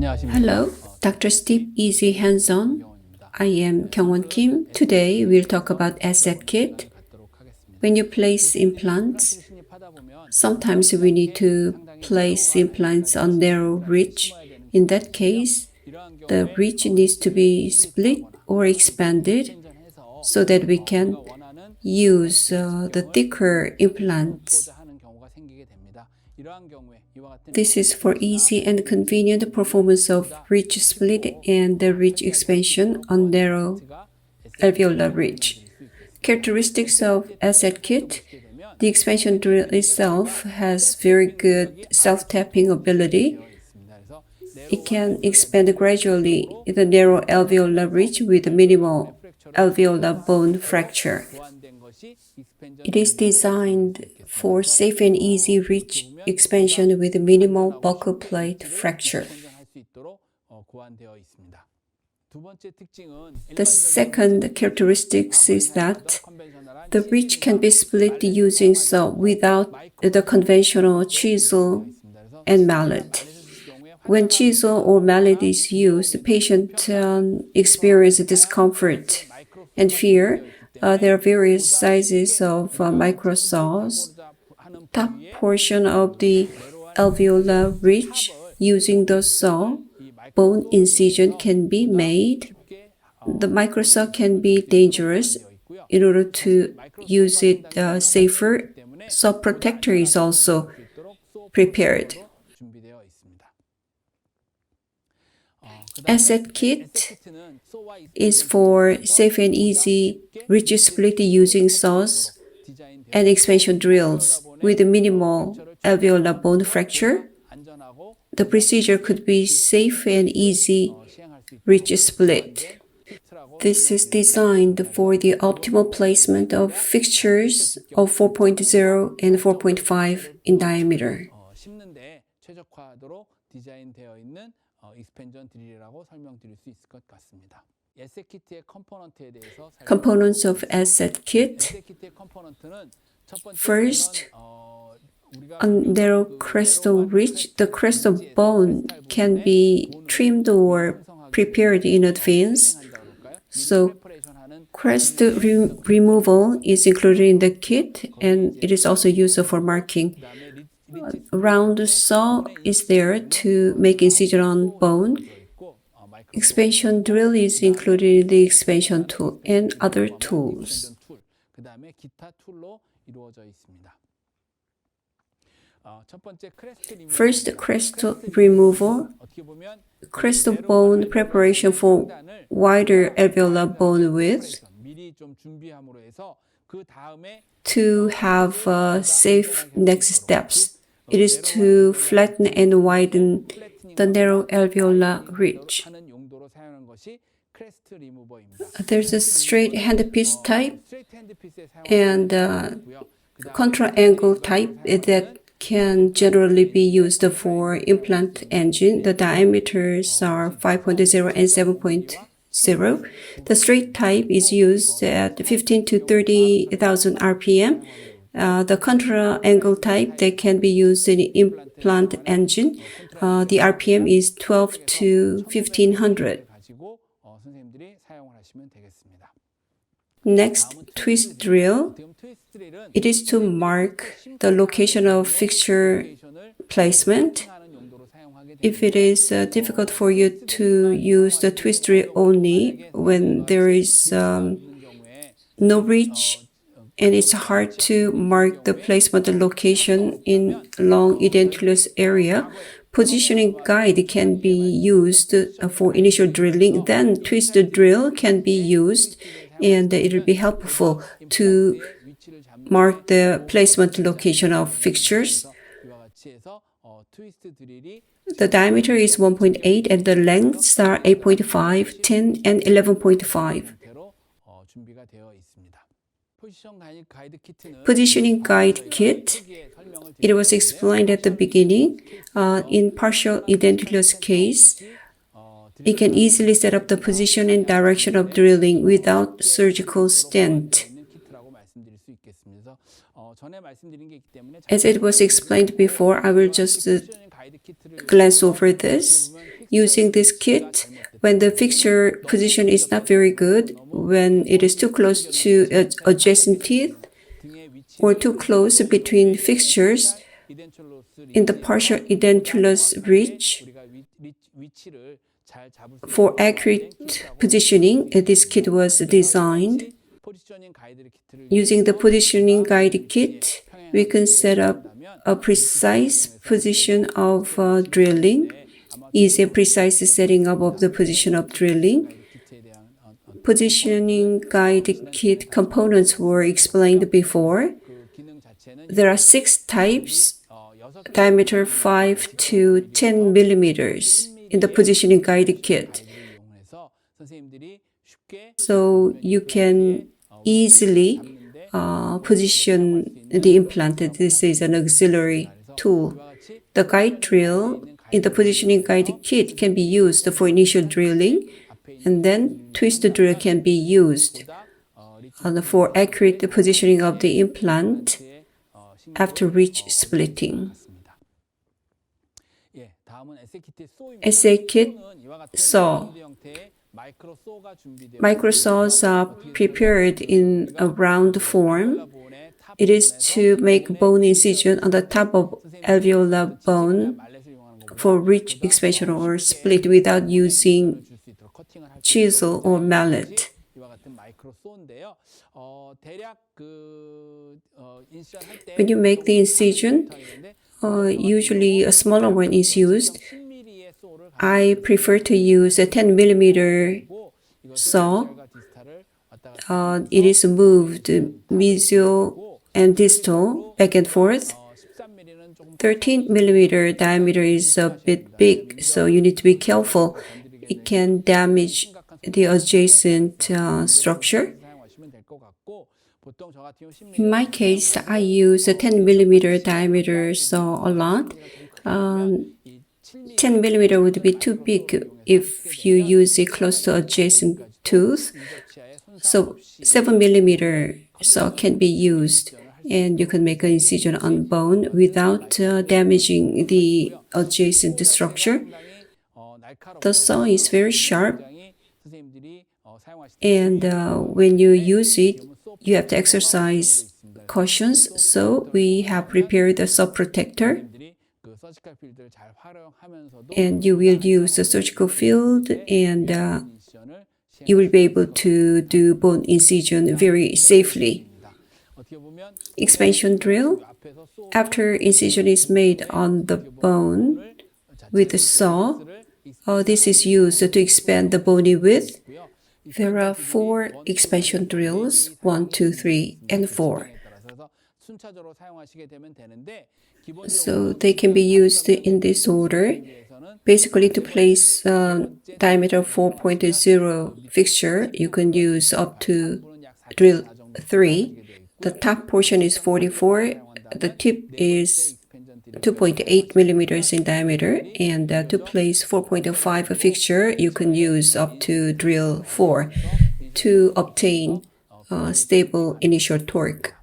Hello, Dr. Steve Easy Hands-On. I am Kyungwon Kim. Today we'll talk about ESSET KIT. When you place implants, sometimes we need to place implants on narrow ridge. In that case, the ridge needs to be split or expanded so that we can use the thicker implants. This is for easy and convenient performance of ridge split and the ridge expansion on narrow alveolar ridge. Characteristics of ESSET KIT: the expansion drill itself has very good self-tapping ability. It can expand gradually in the narrow alveolar ridge with minimal alveolar bone fracture. It is designed for safe and easy ridge expansion with minimal buccal plate fracture. The second characteristic is that the ridge can be split using saw without the conventional chisel and mallet. When chisel or mallet is used, the patient experiences discomfort and fear. There are various sizes of micro saws. Top portion of the alveolar ridge using the saw, bone incision can be made. The micro saw can be dangerous. In order to use it safer, saw protector is also prepared. ESSET KIT is for safe and easy ridge split using saws and expansion drills with minimal alveolar bone fracture. The procedure could be safe and easy ridge split. This is designed for the optimal placement of fixtures of 4.0 and 4.5 in diameter. Components of ESSET KIT. First, on narrow crestal ridge, the crestal bone can be trimmed or prepared in advance. So, crest removal is included in the kit, and it is also used for marking. Round saw is there to make incision on bone. Expansion drill is included in the expansion tool and other tools. First, crestal removal. Crestal bone preparation for wider alveolar bone width. To have safe next steps, it is to flatten and widen the narrow alveolar ridge. There's a straight handpiece type and contra-angle type that can generally be used for implant engine. The diameters are 5.0 and 7.0. The straight type is used at 15 to 30,000 RPM. The contra-angle type that can be used in implant engine, the RPM is 12 to 1500. Next, twist drill. It is to mark the location of fixture placement. If it is difficult for you to use the twist drill only when there is no ridge and it's hard to mark the placement location in long edentulous area, positioning guide can be used for initial drilling. Then twist drill can be used, and it will be helpful to mark the placement location of fixtures. The diameter is 1.8 and the lengths are 8.5, 10, and 11.5. Positioning guide kit. It was explained at the beginning. In partial edentulous case, it can easily set up the position and direction of drilling without surgical stent. As it was explained before, I will just glance over this. Using this kit, when the fixture position is not very good, when it is too close to adjacent teeth or too close between fixtures in the partial edentulous ridge, for accurate positioning, this kit was designed. Using the positioning guide kit, we can set up a precise position of drilling, easy and precise setting up of the position of drilling. Positioning guide kit components were explained before. There are 6 types, diameter 5 to 10 millimeters in the positioning guide kit. So you can easily position the implant. This is an auxiliary tool. The guide drill in the positioning guide kit can be used for initial drilling, and then twist drill can be used for accurate positioning of the implant after ridge splitting. ESSET KIT saw. Micro saws are prepared in a round form. It is to make bone incision on the top of alveolar bone for ridge expansion or split without using chisel or mallet. When you make the incision, usually a smaller one is used. I prefer to use a 10 millimeter saw. It is moved mesial and distal back and forth. 13 millimeter diameter is a bit big, so you need to be careful. It can damage the adjacent structure. In my case, I use a 10 millimeter diameter saw a lot. 10 millimeter would be too big if you use it close to adjacent tooth. So 7 millimeter saw can be used, and you can make an incision on bone without damaging the adjacent structure. The saw is very sharp, and when you use it, you have to exercise cautions. So we have prepared a saw protector, and you will use the surgical field, and you will be able to do bone incision very safely. Expansion drill. After incision is made on the bone with the saw, this is used to expand the bony width. There are 4 expansion drills, 1, 2, 3, and 4. So they can be used in this order. Basically, to place diameter 4.0 fixture, you can use up to drill 3. The top portion is 44. The tip is 2.8 millimeters in diameter, and to place 4.5 fixture, you can use up to drill 4 to obtain stable initial torque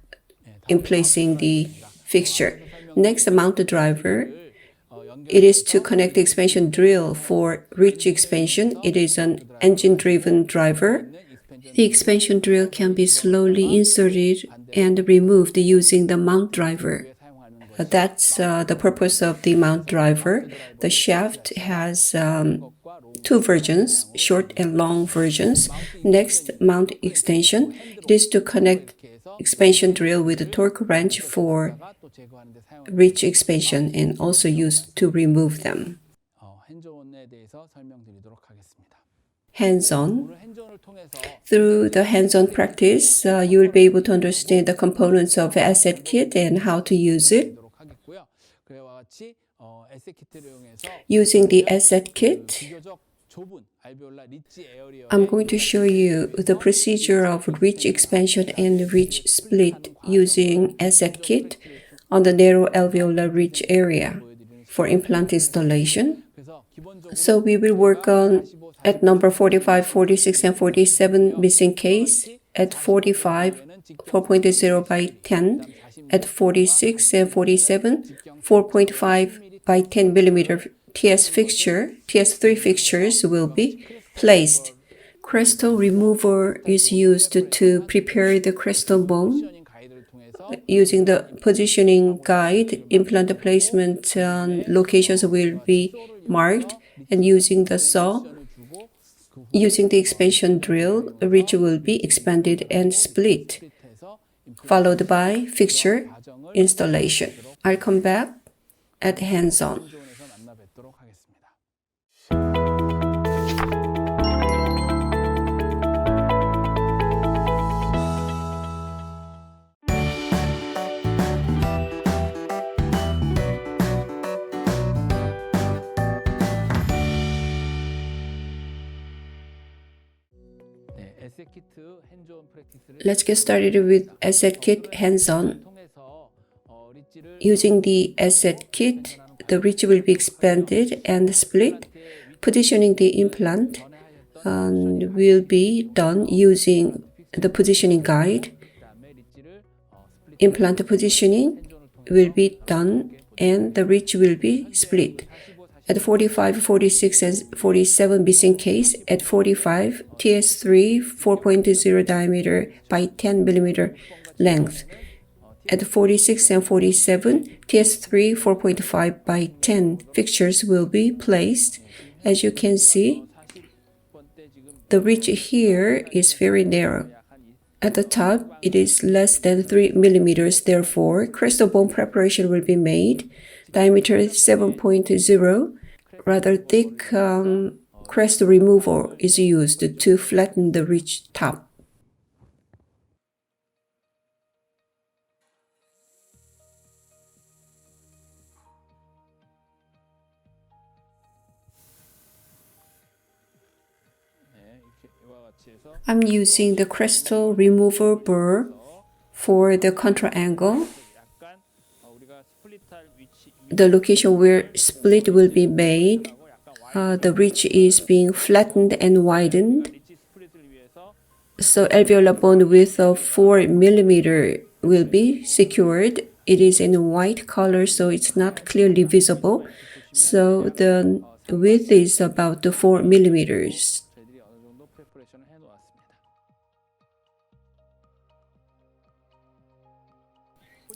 in placing the fixture. Next, the mount driver. It is to connect the expansion drill for ridge expansion. It is an engine-driven driver. The expansion drill can be slowly inserted and removed using the mount driver. That's the purpose of the mount driver. The shaft has 2 versions, short and long versions. Next, mount extension. It is to connect expansion drill with a torque wrench for ridge expansion and also used to remove them. Hands-on. Through the hands-on practice, you will be able to understand the components of ESSET KIT and how to use it. Using the ESSET KIT, I'm going to show you the procedure of ridge expansion and ridge split using ESSET KIT on the narrow alveolar ridge area for implant installation. So we will work on at number 45, 46, and 47 missing case at 45, 4.0 by 10, at 46 and 47, 4.5 by 10 millimeter TS3 fixtures will be placed. Crystal remover is used to prepare the crystal bone. Using the positioning guide, implant placement locations will be marked, and using the saw, using the expansion drill, a ridge will be expanded and split, followed by fixture installation. I'll come back at hands-on. Let's get started with ESSET KIT hands-on. Using the ESSET KIT, the ridge will be expanded and split. Positioning the implant will be done using the positioning guide. Implant positioning will be done and the ridge will be split. At 45, 46, and 47 missing case, at 45, TS3 4.0 diameter by 10 millimeter length. At 46 and 47, TS3 4.5 by 10 fixtures will be placed. As you can see, the ridge here is very narrow. At the top, it is less than 3 millimeters, therefore, crystal bone preparation will be made. Diameter 7.0, rather thick crest removal is used to flatten the ridge top. I'm using the crystal removal burr for the contour angle. The location where split will be made, the ridge is being flattened and widened. So alveolar bone width of 4 millimeter will be secured. It is in white color, so it's not clearly visible. So the width is about 4 millimeters.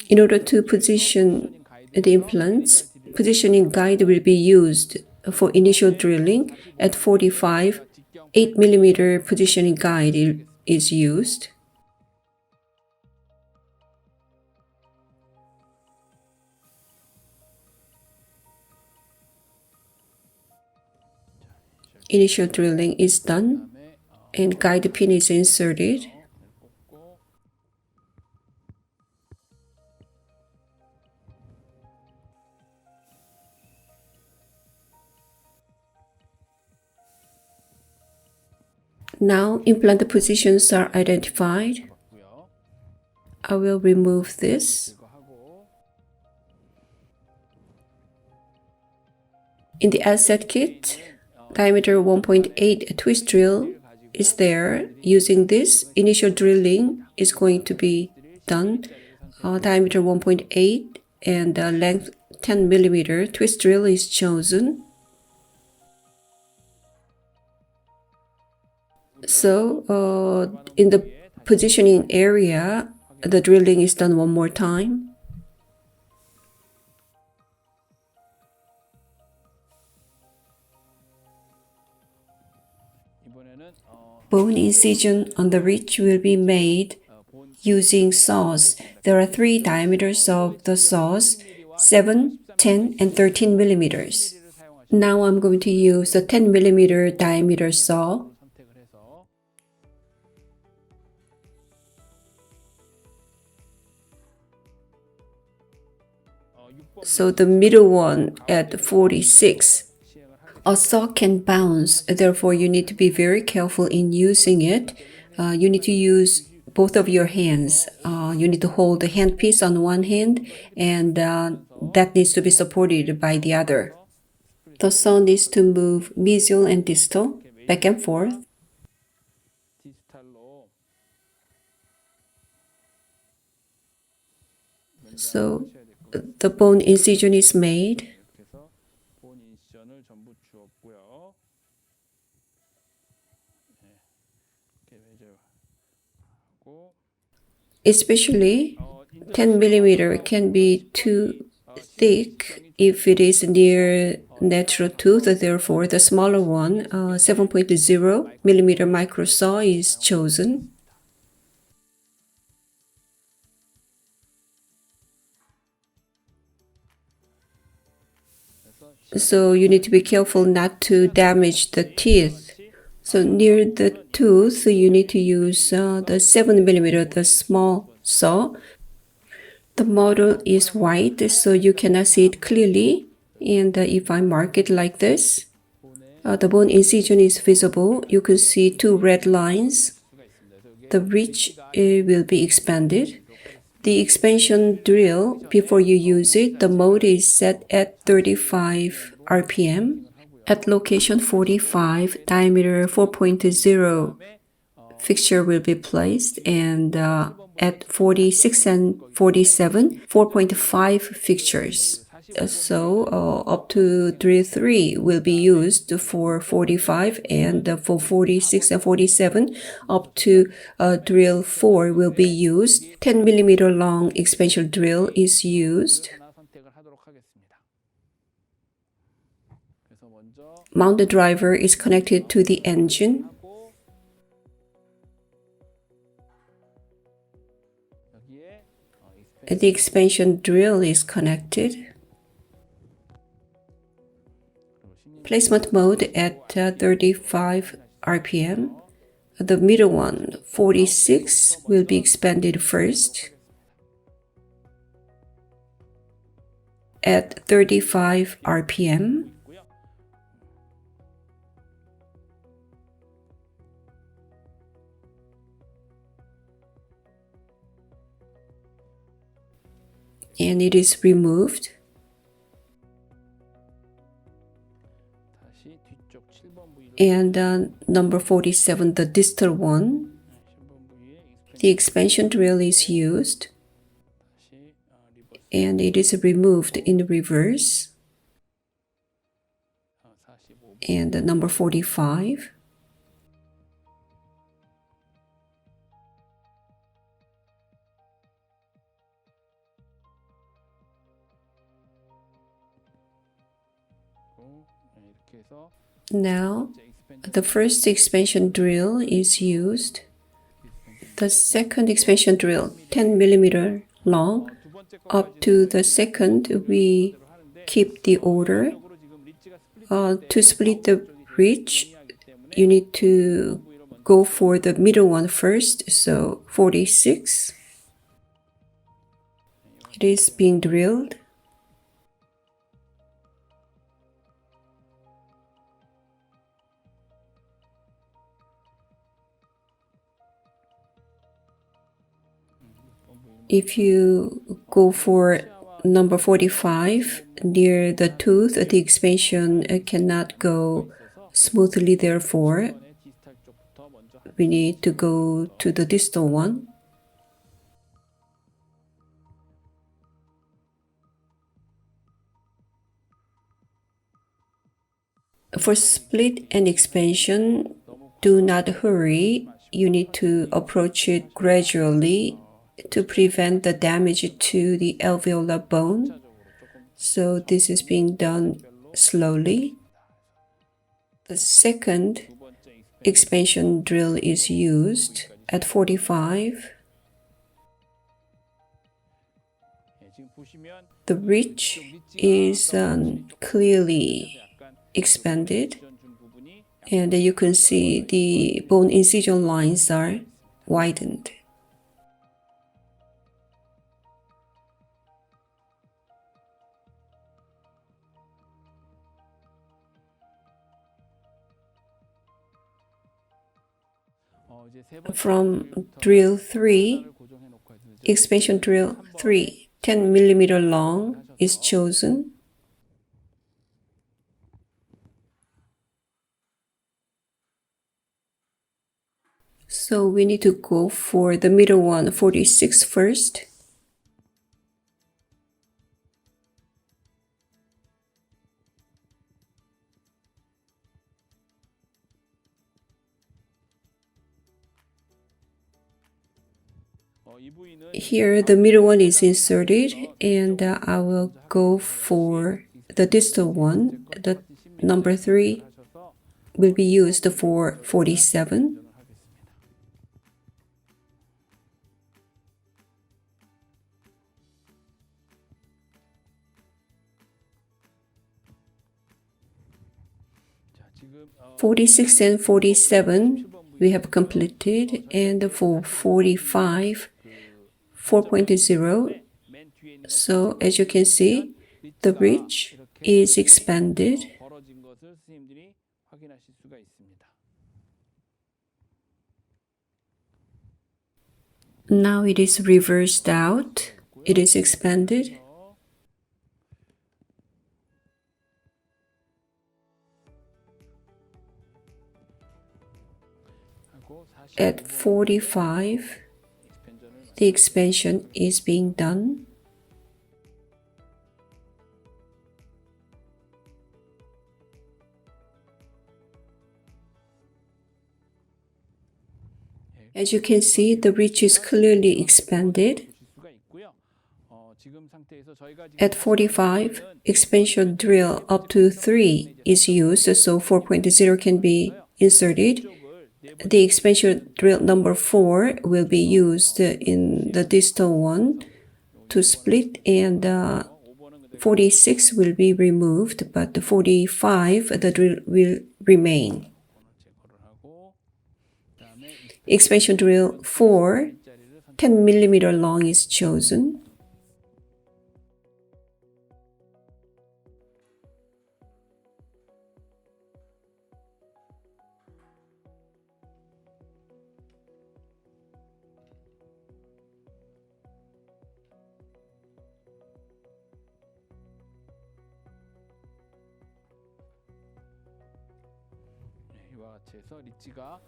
In order to position the implants, positioning guide will be used for initial drilling. At 45, 8 millimeter positioning guide is used. Initial drilling is done and guide pin is inserted. Now implant positions are identified. I will remove this. In the ESSET kit, diameter 1.8 twist drill is there. Using this, initial drilling is going to be done. Diameter 1.8 and length 10 millimeter twist drill is chosen. So in the positioning area, the drilling is done one more time. Bone incision on the ridge will be made using saws. There are 3 diameters of the saws, 7, 10, and 13 millimeters. Now I'm going to use a 10 millimeter diameter saw. So the middle one at 46. A saw can bounce, therefore you need to be very careful in using it. You need to use both of your hands. You need to hold the handpiece on one hand, and that needs to be supported by the other. The saw needs to move mesial and distal, back and forth. So the bone incision is made. Especially 10 millimeter can be too thick if it is near natural tooth. Therefore, the smaller one, 7.0 millimeter micro saw is chosen. So you need to be careful not to damage the teeth. So near the tooth, you need to use the 7 millimeter, the small saw. The model is white, so you cannot see it clearly. And if I mark it like this, the bone incision is visible. You can see two red lines. The ridge will be expanded. The expansion drill, before you use it, the mode is set at 35 RPM. At location 45, diameter 4.0 fixture will be placed, and at 46 and 47, 4.5 fixtures. So up to drill 3 will be used for 45, and for 46 and 47 up to drill 4 will be used. 10 millimeter long expansion drill is used. Mount driver is connected to the engine. The expansion drill is connected. Placement mode at 35 RPM. The middle one, 46, will be expanded first. At 35 RPM. And it is removed. And number 47, the distal one, the expansion drill is used, and it is removed in reverse. And number 45. Now, the first expansion drill is used. The second expansion drill, 10 millimeter long. Up to the second, we keep the order. To split the ridge, you need to go for the middle one first. So 46. It is being drilled. If you go for number 45, near the tooth, the expansion cannot go smoothly. Therefore, we need to go to the distal one. For split and expansion, do not hurry. You need to approach it gradually to prevent the damage to the alveolar bone. So this is being done slowly. The second expansion drill is used at 45. The ridge is clearly expanded, and you can see the bone incision lines are widened. From drill 3, expansion drill 3, 10 millimeter long is chosen. So we need to go for the middle one, 46 first. Here, the middle one is inserted, and I will go for the distal one. The number 3 will be used for 47. (46) and 47 we have completed, and for 45, 4.0. So as you can see, the bridge is expanded. Now it is reversed out. It is expanded. At 45, the expansion is being done. As you can see, the bridge is clearly expanded. At 45, expansion drill up to 3 is used, so 4.0 can be inserted. The expansion drill number 4 will be used in the distal one to split, and 46 will be removed, but the 45, the drill will remain. Expansion drill 4, 10 mm long is chosen.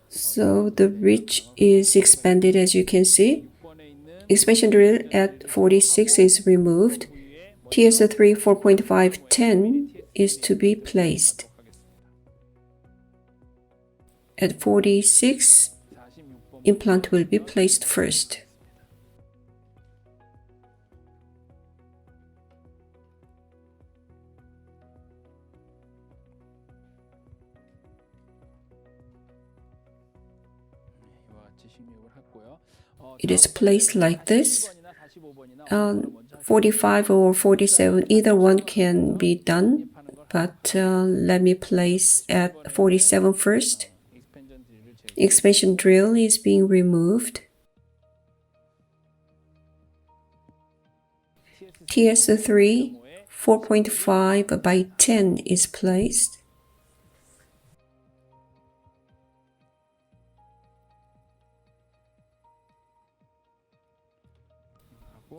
So the bridge is expanded, as you can see. Expansion drill at 46 is removed. TS3 4.510 is to be placed. At 46, implant will be placed first. It is placed like this. 45 or 47, either one can be done, but let me place at 47 first. Expansion drill is being removed. TS3 4.5 by 10 is placed.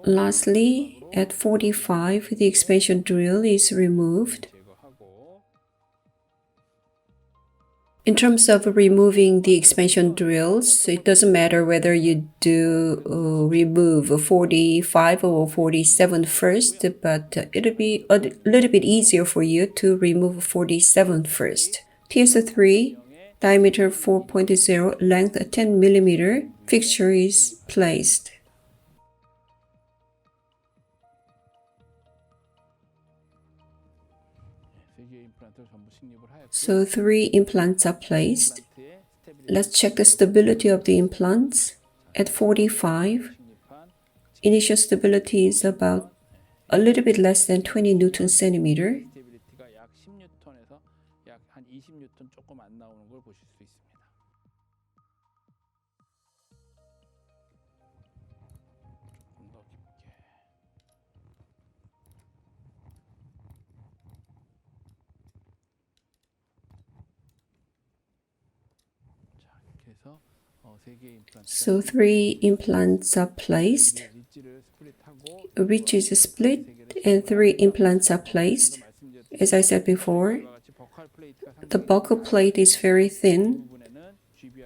Lastly, at 45, the expansion drill is removed. In terms of removing the expansion drills, it doesn't matter whether you do remove 45 or 47 first, but it'll be a little bit easier for you to remove 47 first. TS3, diameter 4.0, length 10 mm, fixture is placed. So 3 implants are placed. Let's check the stability of the implants. At 45, initial stability is about a little bit less than 20 Newton centimeter. So 3 implants are placed. A ridge is split and 3 implants are placed. As I said before, the buccal plate is very thin,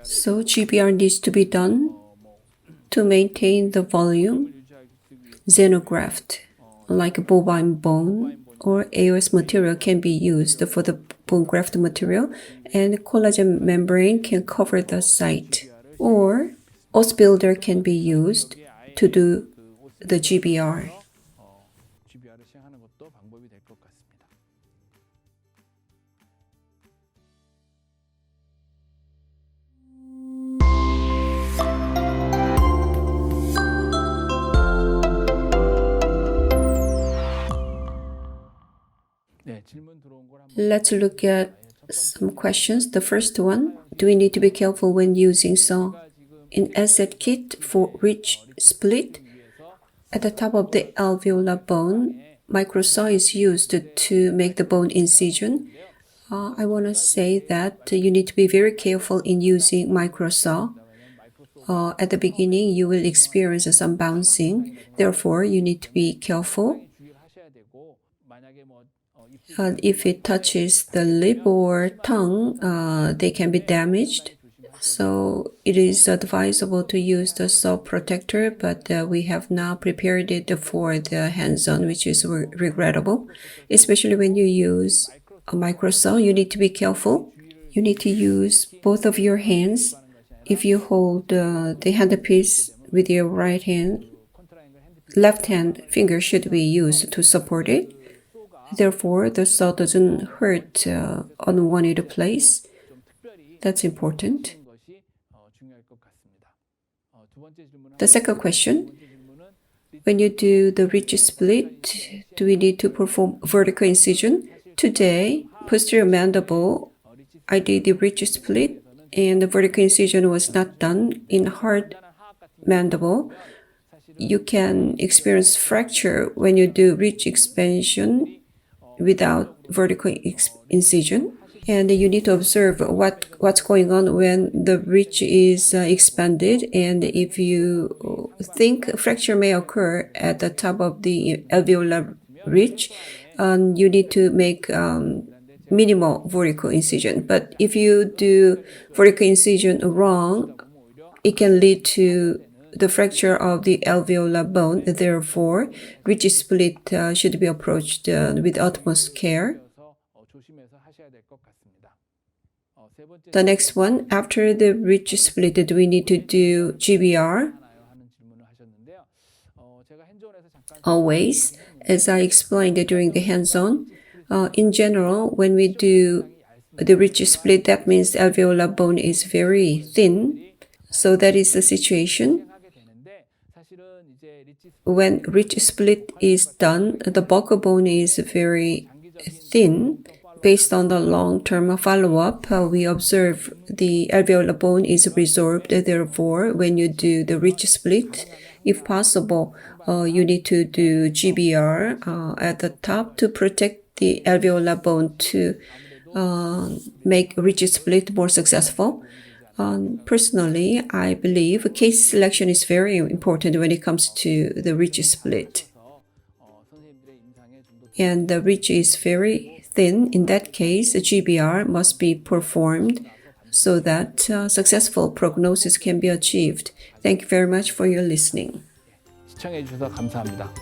so GBR needs to be done to maintain the volume. Xenograft, like bovine bone or AOS material, can be used for the bone graft material, and collagen membrane can cover the site. Or os builder can be used to do the GBR. GBR을 시행하는 것도 방법이 될 것 같습니다. 네, 질문 들어온 걸 한번 Let's look at some questions. The first one, do we need to be careful when using saw? In ESSET KIT for ridge split, at the top of the alveolar bone, microsaw is used to make the bone incision. I want to say that you need to be very careful in using microsaw. At the beginning, you will experience some bouncing. Therefore, you need to be careful. If it touches the lip or tongue, they can be damaged. So it is advisable to use the saw protector, but we have not prepared it for the hands-on, which is regrettable. Especially when you use a microsaw, you need to be careful. You need to use both of your hands. If you hold the handpiece with your right hand, left hand finger should be used to support it. Therefore, the saw doesn't hurt unwanted place. That's important. The second question, when you do the ridge split, do we need to perform vertical incision? Today, posterior mandible, I did the ridge split and the vertical incision was not done. In hard mandible, you can experience fracture when you do ridge expansion without vertical incision. And you need to observe what's going on when the ridge is expanded. And if you think fracture may occur at the top of the alveolar ridge, you need to make minimal vertical incision. But if you do vertical incision wrong, it can lead to the fracture of the alveolar bone. Therefore, ridge split should be approached with utmost care. The next one, after the ridge split, do we need to do GBR? Always, as I explained during the hands-on, in general, when we do the ridge split, that means the alveolar bone is very thin. So that is the situation. When ridge split is done, the bulk bone is very thin. Based on the long-term follow-up, we observe the alveolar bone is resorbed. Therefore, when you do the ridge split, if possible, you need to do GBR at the top to protect the alveolar bone to make ridge split more successful. Personally, I believe case selection is very important when it comes to the ridge split. And the ridge is very thin. In that case, a GBR must be performed so that successful prognosis can be achieved. Thank you very much for your listening. 시청해 주셔서 감사합니다.